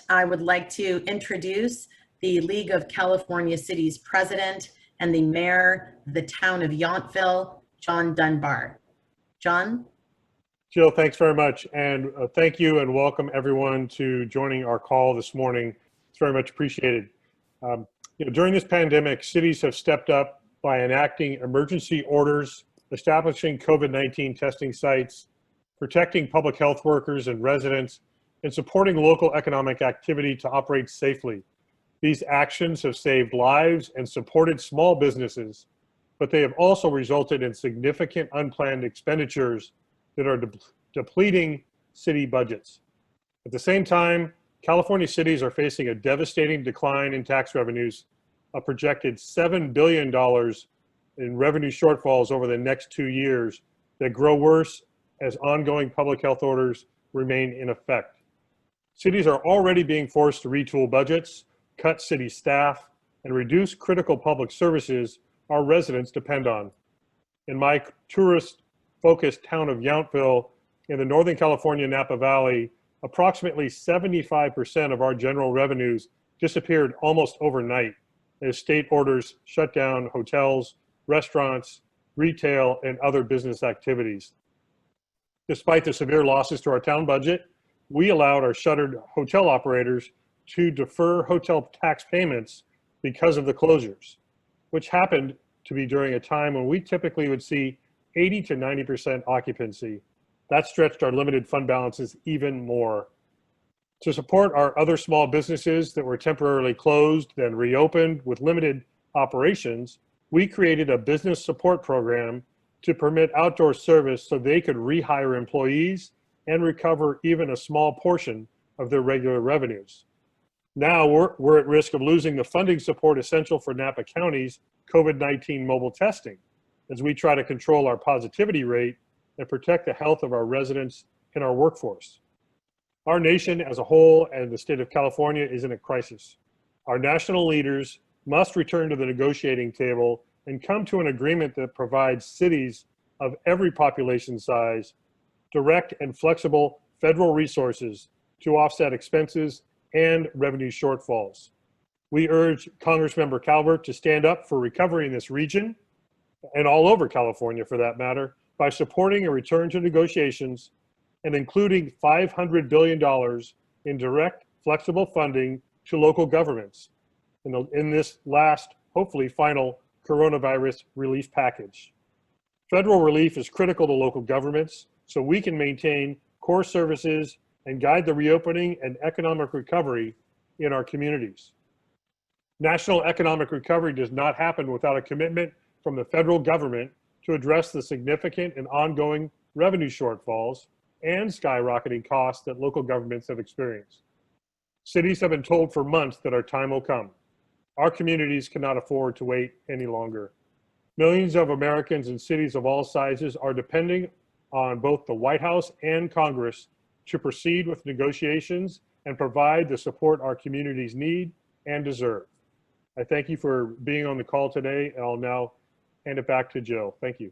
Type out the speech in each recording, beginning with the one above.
I would like to introduce the League of California Cities President and the Mayor of the town of Yountville, John Dunbar. John? Jill, thanks very much. And thank you and welcome everyone to joining our call this morning. It's very much appreciated. During this pandemic, cities have stepped up by enacting emergency orders, establishing COVID-19 testing sites, protecting public health workers and residents, and supporting local economic activity to operate safely. These actions have saved lives and supported small businesses, but they have also resulted in significant unplanned expenditures that are depleting city budgets. At the same time, California cities are facing a devastating decline in tax revenues, a projected $7 billion in revenue shortfalls over the next 2 years that grow worse as ongoing public health orders remain in effect. Cities are already being forced to retool budgets, cut city staff, and reduce critical public services our residents depend on. In my tourist-focused town of Yountville in the Northern California Napa Valley, approximately 75% of our general revenues disappeared almost overnight as state orders shut down hotels, restaurants, retail, and other business activities. Despite the severe losses to our town budget, we allowed our shuttered hotel operators to defer hotel tax payments because of the closures, which happened to be during a time when we typically would see 80 to 90% occupancy. That stretched our limited fund balances even more. To support our other small businesses that were temporarily closed, then reopened with limited operations, we created a business support program to permit outdoor service so they could rehire employees and recover even a small portion of their regular revenues. Now we're at risk of losing the funding support essential for Napa County's COVID-19 mobile testing as we try to control our positivity rate and protect the health of our residents and our workforce. Our nation as a whole and the state of California is in a crisis. Our national leaders must return to the negotiating table and come to an agreement that provides cities of every population size direct and flexible federal resources to offset expenses and revenue shortfalls. We urge Congressmember Calvert to stand up for recovery in this region and all over California for that matter by supporting a return to negotiations and including $500 billion in direct flexible funding to local governments in this last, hopefully final coronavirus relief package. Federal relief is critical to local governments so we can maintain core services and guide the reopening and economic recovery in our communities. National economic recovery does not happen without a commitment from the federal government to address the significant and ongoing revenue shortfalls and skyrocketing costs that local governments have experienced. Cities have been told for months that our time will come. Our communities cannot afford to wait any longer. Millions of Americans in cities of all sizes are depending on both the White House and Congress to proceed with negotiations and provide the support our communities need and deserve. I thank you for being on the call today, and I'll now hand it back to Jill. Thank you.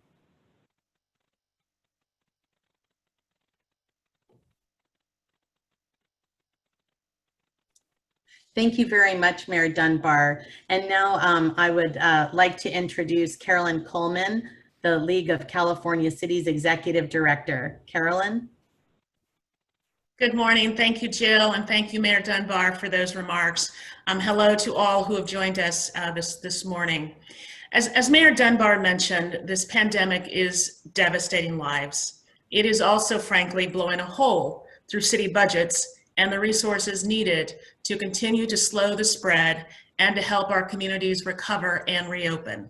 Thank you very much, Mayor Dunbar. And now I would like to introduce Carolyn Coleman, the League of California Cities Executive Director. Carolyn? Good morning. Thank you, Jill, and thank you, Mayor Dunbar, for those remarks. Hello to all who have joined us this morning. As Mayor Dunbar mentioned, this pandemic is devastating lives. It is also, frankly, blowing a hole through city budgets and the resources needed to continue to slow the spread and to help our communities recover and reopen.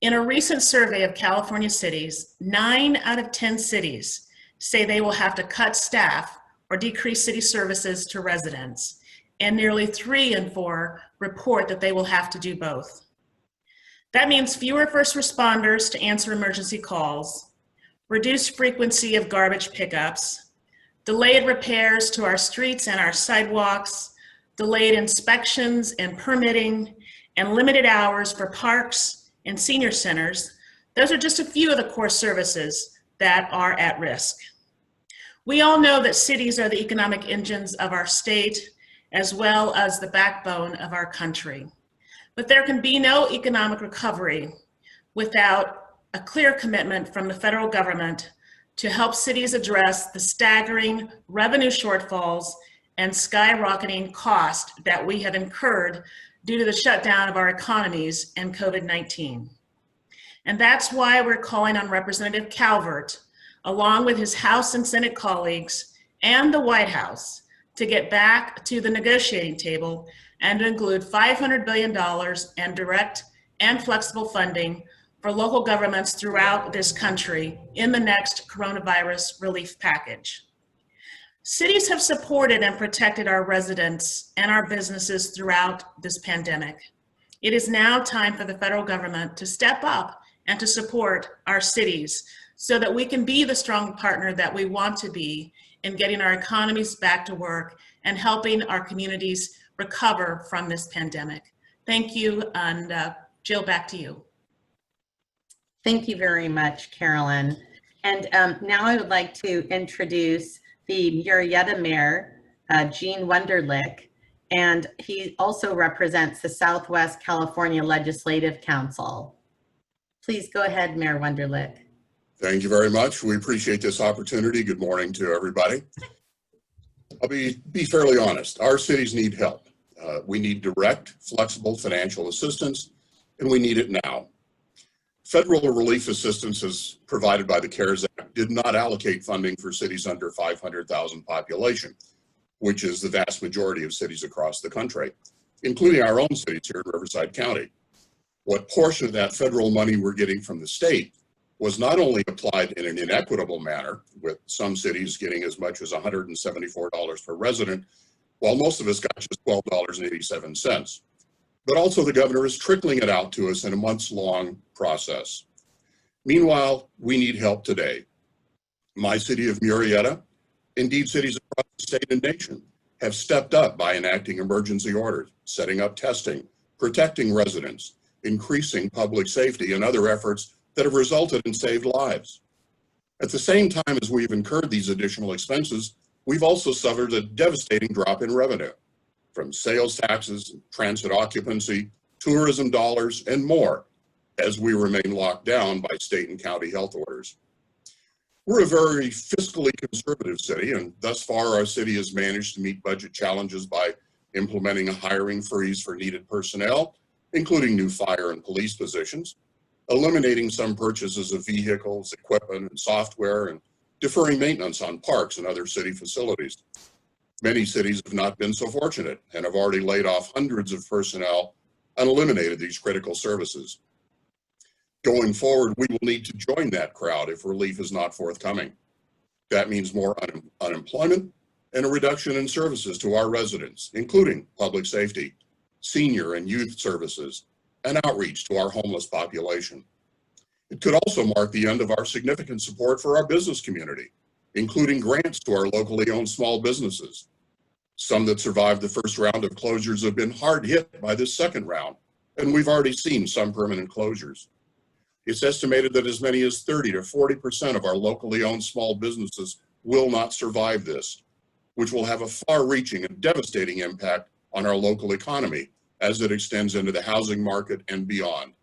In a recent survey of California cities, 9 out of 10 cities say they will have to cut staff or decrease city services to residents, and nearly 3 in 4 report that they will have to do both. That means fewer first responders to answer emergency calls, reduced frequency of garbage pickups, delayed repairs to our streets and our sidewalks, delayed inspections and permitting, and limited hours for parks and senior centers. Those are just a few of the core services that are at risk. We all know that cities are the economic engines of our state, as well as the backbone of our country. But there can be no economic recovery without a clear commitment from the federal government to help cities address the staggering revenue shortfalls and skyrocketing cost that we have incurred due to the shutdown of our economies and COVID-19. And that's why we're calling on Representative Calvert, along with his House and Senate colleagues and the White House, to get back to the negotiating table and to include $500 billion and direct and flexible funding for local governments throughout this country in the next coronavirus relief package. Cities have supported and protected our residents and our businesses throughout this pandemic. It is now time for the federal government to step up and to support our cities so that we can be the strong partner that we want to be in getting our economies back to work and helping our communities recover from this pandemic. Thank you, and Jill, back to you. Thank you very much, Carolyn. And now I would like to introduce the Murrieta Mayor, Gene Wunderlich, and he also represents the Southwest California Legislative Council. Please go ahead, Mayor Wunderlich. Thank you very much. We appreciate this opportunity. Good morning to everybody. I'll be fairly honest. Our cities need help. We need direct, flexible financial assistance, and we need it now. Federal relief assistance as provided by the CARES Act did not allocate funding for cities under 500,000 population, which is the vast majority of cities across the country, including our own cities here in Riverside County. What portion of that federal money we're getting from the state was not only applied in an inequitable manner, with some cities getting as much as $174 per resident, while most of us got just $12.87. But also the governor is trickling it out to us in a months-long process. Meanwhile, we need help today. My city of Murrieta, indeed cities across the state and nation, have stepped up by enacting emergency orders, setting up testing, protecting residents, increasing public safety, and other efforts that have resulted in saved lives. At the same time as we've incurred these additional expenses, we've also suffered a devastating drop in revenue from sales taxes, transit occupancy, tourism dollars, and more as we remain locked down by state and county health orders. We're a very fiscally conservative city, and thus far our city has managed to meet budget challenges by implementing a hiring freeze for needed personnel, including new fire and police positions, eliminating some purchases of vehicles, equipment, and software, and deferring maintenance on parks and other city facilities. Many cities have not been so fortunate and have already laid off hundreds of personnel and eliminated these critical services. Going forward, we will need to join that crowd if relief is not forthcoming. That means more unemployment and a reduction in services to our residents, including public safety, senior and youth services, and outreach to our homeless population. It could also mark the end of our significant support for our business community, including grants to our locally owned small businesses. Some that survived the first round of closures have been hard hit by this second round, and we've already seen some permanent closures. It's estimated that as many as 30 to 40% of our locally owned small businesses will not survive this, which will have a far-reaching and devastating impact on our local economy as it extends into the housing market and beyond.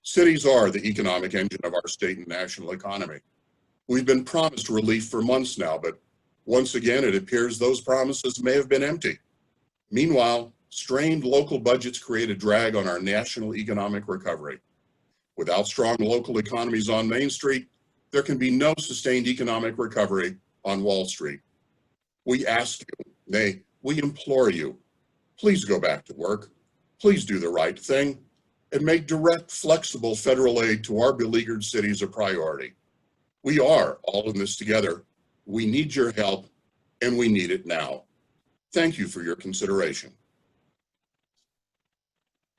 Cities are the economic engine of our state and national economy. We've been promised relief for months now, but once again, it appears those promises may have been empty. Meanwhile, strained local budgets create a drag on our national economic recovery. Without strong local economies on Main Street, there can be no sustained economic recovery on Wall Street. We ask you, nay, we implore you, please go back to work, please do the right thing, and make direct, flexible federal aid to our beleaguered cities a priority. We are all in this together. We need your help, and we need it now. Thank you for your consideration.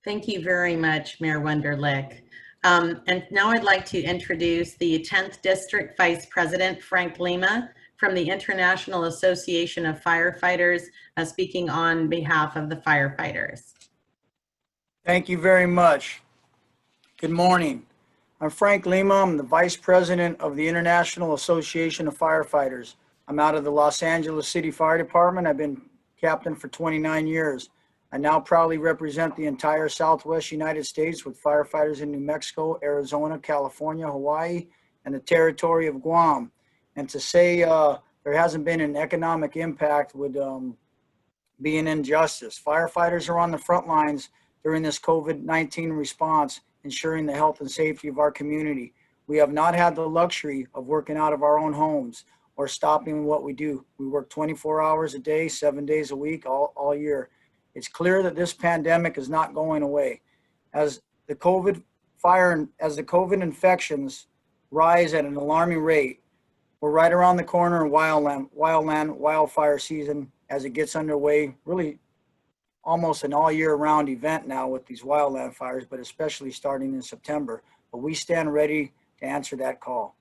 Thank you very much, Mayor Wunderlich. And now I'd like to introduce the 10th District Vice President, Frank Lima, from the International Association of Firefighters, speaking on behalf of the firefighters. Thank you very much. Good morning. I'm Frank Lima. I'm the Vice President of the International Association of Firefighters. I'm out of the Los Angeles City Fire Department. I've been captain for 29 years. I now proudly represent the entire Southwest United States with firefighters in New Mexico, Arizona, California, Hawaii, and the territory of Guam. And to say there hasn't been an economic impact would be an injustice. Firefighters are on the front lines during this COVID-19 response, ensuring the health and safety of our community. We have not had the luxury of working out of our own homes or stopping what we do. We work 24 hours a day, 7 days a week, all year. It's clear that this pandemic is not going away. As the COVID infections rise at an alarming rate, we're right around the corner in wildfire season as it gets underway, really almost an all year round event now with these wildland fires, but especially starting in September. But we stand ready to answer that call.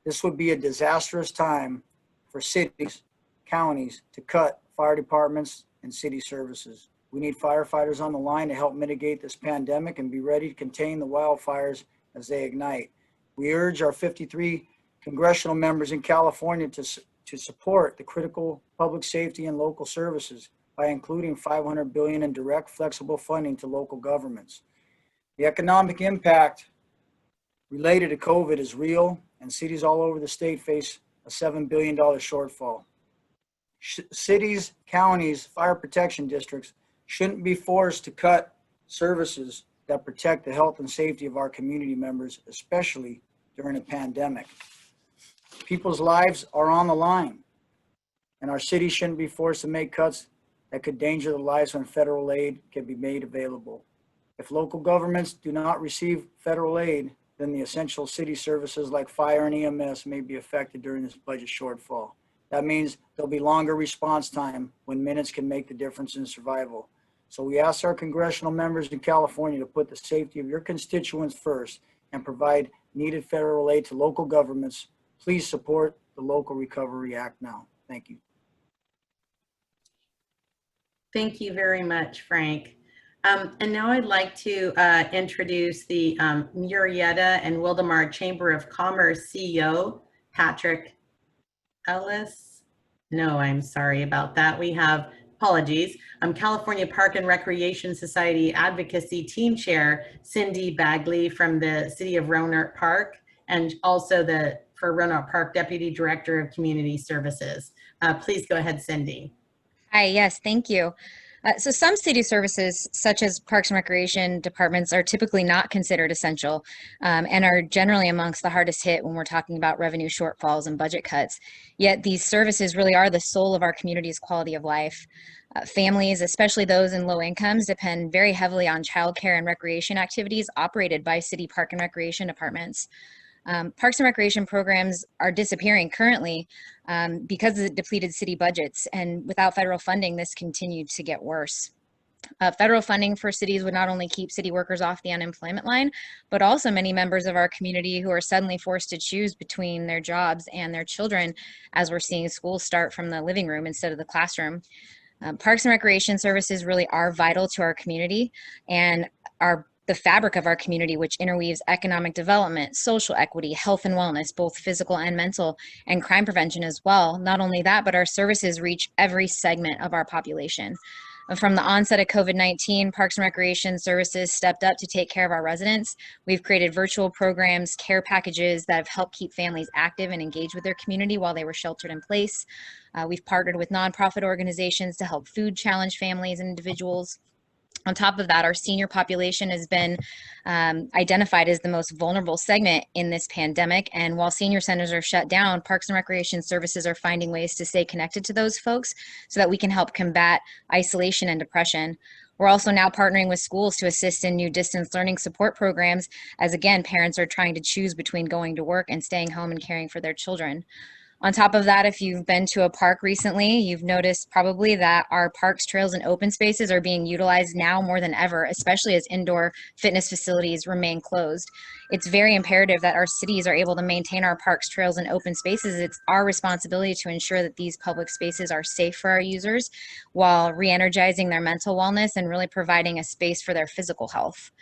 This would be a disastrous time for cities, counties to cut fire departments and city services. We need firefighters on the line to help mitigate this pandemic and be ready to contain the wildfires as they ignite. We urge our 53 congressional members in California to support the critical public safety and local services by including $500 billion in direct flexible funding to local governments. The economic impact related to COVID is real, and cities all over the state face a $7 billion shortfall. Cities, counties, fire protection districts shouldn't be forced to cut services that protect the health and safety of our community members, especially during a pandemic. People's lives are on the line, and our cities shouldn't be forced to make cuts that could endanger the lives when federal aid can be made available. If local governments do not receive federal aid, then the essential city services like fire and EMS may be affected during this budget shortfall. That means there'll be longer response time when minutes can make the difference in survival. So we ask our congressional members in California to put the safety of your constituents first and provide needed federal aid to local governments. Please support the Local Recovery Act now. Thank you. Thank you very much, Frank. And now I'd like to introduce the Murrieta and Wildomar Chamber of Commerce CEO, Patrick Ellis. No, I'm sorry about that. We have, apologies, California Park and Recreation Society Advocacy Team Chair, Cindy Bagley from the City of Roanoke Park, and also for Roanoke Park Deputy Director of Community Services. Please go ahead, Cindy. Hi, yes, thank you. So some city services, such as Parks and Recreation departments, are typically not considered essential and are generally amongst the hardest hit when we're talking about revenue shortfalls and budget cuts. Yet these services really are the soul of our community's quality of life. Families, especially those in low incomes, depend very heavily on childcare and recreation activities operated by city park and recreation departments. Parks and recreation programs are disappearing currently because of the depleted city budgets, and without federal funding, this continued to get worse. Federal funding for cities would not only keep city workers off the unemployment line, but also many members of our community who are suddenly forced to choose between their jobs and their children, as we're seeing schools start from the living room instead of the classroom. Parks and recreation services really are vital to our community and are the fabric of our community, which interweaves economic development, social equity, health and wellness, both physical and mental, and crime prevention as well. Not only that, but our services reach every segment of our population. From the onset of COVID-19, Parks and Recreation Services stepped up to take care of our residents. We've created virtual programs, care packages that have helped keep families active and engaged with their community while they were sheltered in place. We've partnered with nonprofit organizations to help food challenge families and individuals. On top of that, our senior population has been identified as the most vulnerable segment in this pandemic. And while senior centers are shut down, Parks and Recreation Services are finding ways to stay connected to those folks so that we can help combat isolation and depression. We're also now partnering with schools to assist in new distance learning support programs, as again, parents are trying to choose between going to work and staying home and caring for their children. On top of that, if you've been to a park recently, you've noticed probably that our parks, trails, and open spaces are being utilized now more than ever, especially as indoor fitness facilities remain closed. It's very imperative that our cities are able to maintain our parks, trails, and open spaces. It's our responsibility to ensure that these public spaces are safe for our users while re-energizing their mental wellness and really providing a space for their physical health.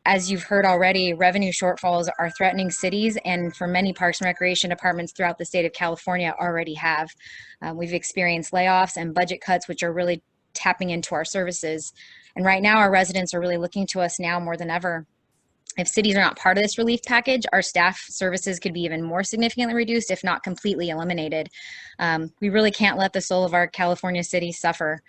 As you've heard already, revenue shortfalls are threatening cities, and for many parks and recreation departments throughout the state of California already have. We've experienced layoffs and budget cuts, which are really tapping into our services. And right now, our residents are really looking to us now more than ever. If cities are not part of this relief package, our staff services could be even more significantly reduced, if not completely eliminated. We really can't let the soul of our California cities suffer.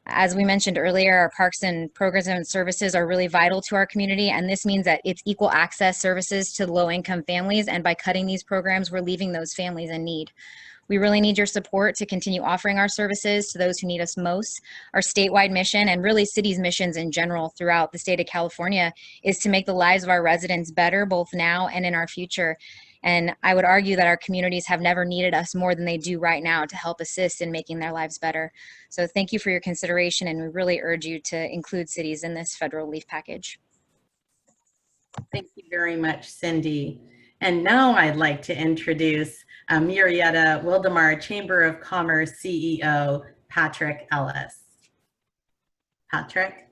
As we mentioned earlier, our parks and programs and services are really vital to our community, and this means that it's equal access services to low-income families, and by cutting these programs, we're leaving those families in need. We really need your support to continue offering our services to those who need us most. Our statewide mission, and really cities' missions in general throughout the state of California, is to make the lives of our residents better, both now and in our future. And I would argue that our communities have never needed us more than they do right now to help assist in making their lives better. So thank you for your consideration, and we really urge you to include cities in this federal relief package. Thank you very much, Cindy. And now I'd like to introduce Murrieta Wildomar Chamber of Commerce CEO, Patrick Ellis. Patrick?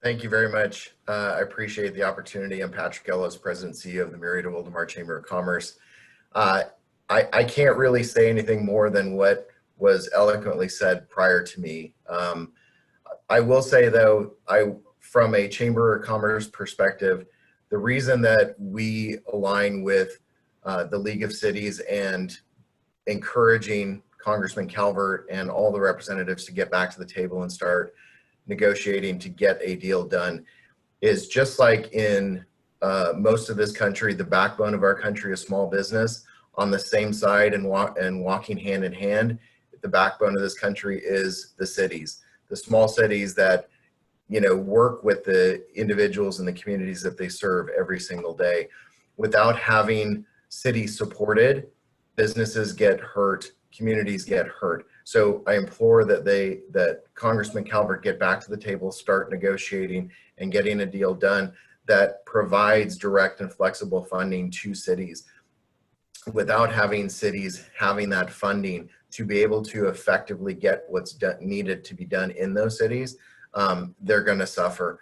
Thank you very much. I appreciate the opportunity. I'm Patrick Ellis, President and CEO of the Murrieta Wildomar Chamber of Commerce. I can't really say anything more than what was eloquently said prior to me. I will say though, from a Chamber of Commerce perspective, the reason that we align with the League of Cities and encouraging Congressman Calvert and all the representatives to get back to the table and start negotiating to get a deal done is just like in most of this country, the backbone of our country is small business. On the same side and walking hand in hand, the backbone of this country is the cities, the small cities that work with the individuals and the communities that they serve every single day. Without having cities supported, businesses get hurt, communities get hurt. So I implore that Congressman Calvert get back to the table, start negotiating and getting a deal done that provides direct and flexible funding to cities. Without having cities having that funding to be able to effectively get what's needed to be done in those cities, they're going to suffer.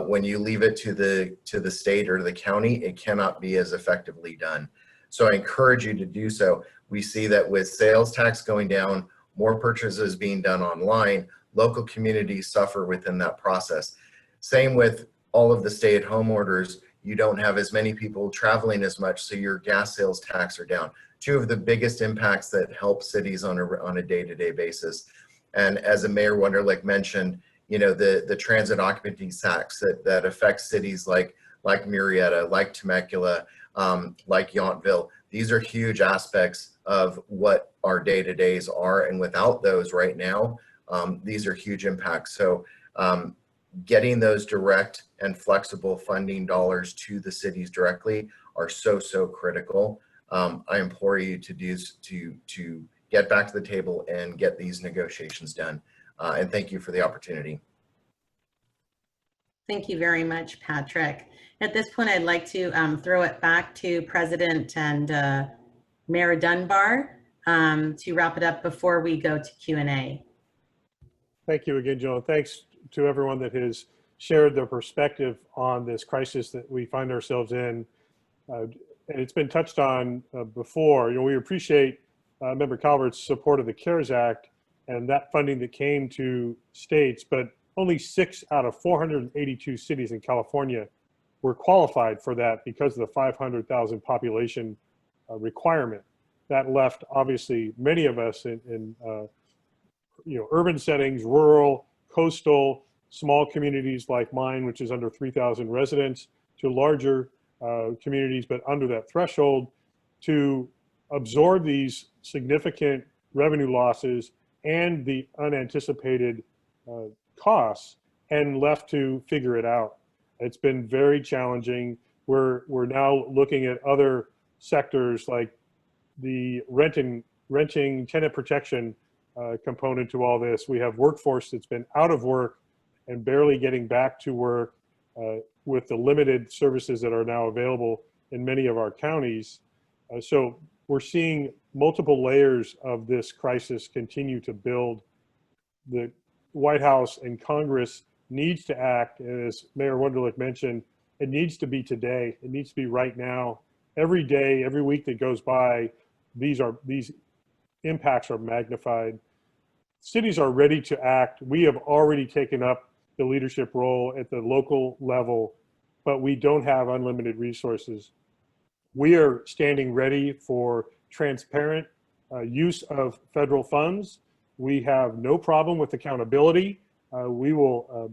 When you leave it to the state or the county, it cannot be as effectively done. So I encourage you to do so. We see that with sales tax going down, more purchases being done online, local communities suffer within that process. Same with all of the stay-at-home orders. You don't have as many people traveling as much, so your gas sales tax are down. Two of the biggest impacts that help cities on a day-to-day basis. And as Mayor Wunderlich mentioned, the transit occupancy tax that affects cities like Murrieta, like Temecula, like Yountville. These are huge aspects of what our day-to-days are, and without those right now, these are huge impacts. So getting those direct and flexible funding dollars to the cities directly are so critical. I implore you to get back to the table and get these negotiations done. And thank you for the opportunity. Thank you very much, Patrick. At this point, I'd like to throw it back to President and Mayor Dunbar to wrap it up before we go to Q&A. Thank you again, Jill. And thanks to everyone that has shared their perspective on this crisis that we find ourselves in. And it's been touched on before. We appreciate Member Calvert's support of the CARES Act and that funding that came to states, but only 6 out of 482 cities in California were qualified for that because of the 500,000 population requirement. That left, obviously, many of us in urban settings, rural, coastal, small communities like mine, which is under 3,000 residents, to larger communities, but under that threshold, to absorb these significant revenue losses and the unanticipated costs, and left to figure it out. It's been very challenging. We're now looking at other sectors like the renting tenant protection component to all this. We have workforce that's been out of work and barely getting back to work with the limited services that are now available in many of our counties. So we're seeing multiple layers of this crisis continue to build. The White House and Congress needs to act, as Mayor Wunderlich mentioned, It needs to be today. It needs to be right now. Every day, every week that goes by, these impacts are magnified. Cities are ready to act. We have already taken up the leadership role at the local level, but we don't have unlimited resources. We are standing ready for transparent use of federal funds. We have no problem with accountability. We will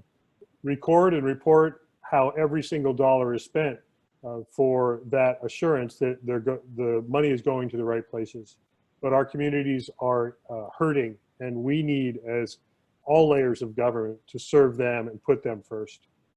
record and report how every single dollar is spent for that assurance that the money is going to the right places. But our communities are hurting, and we need, as all layers of government, to serve them and put them first.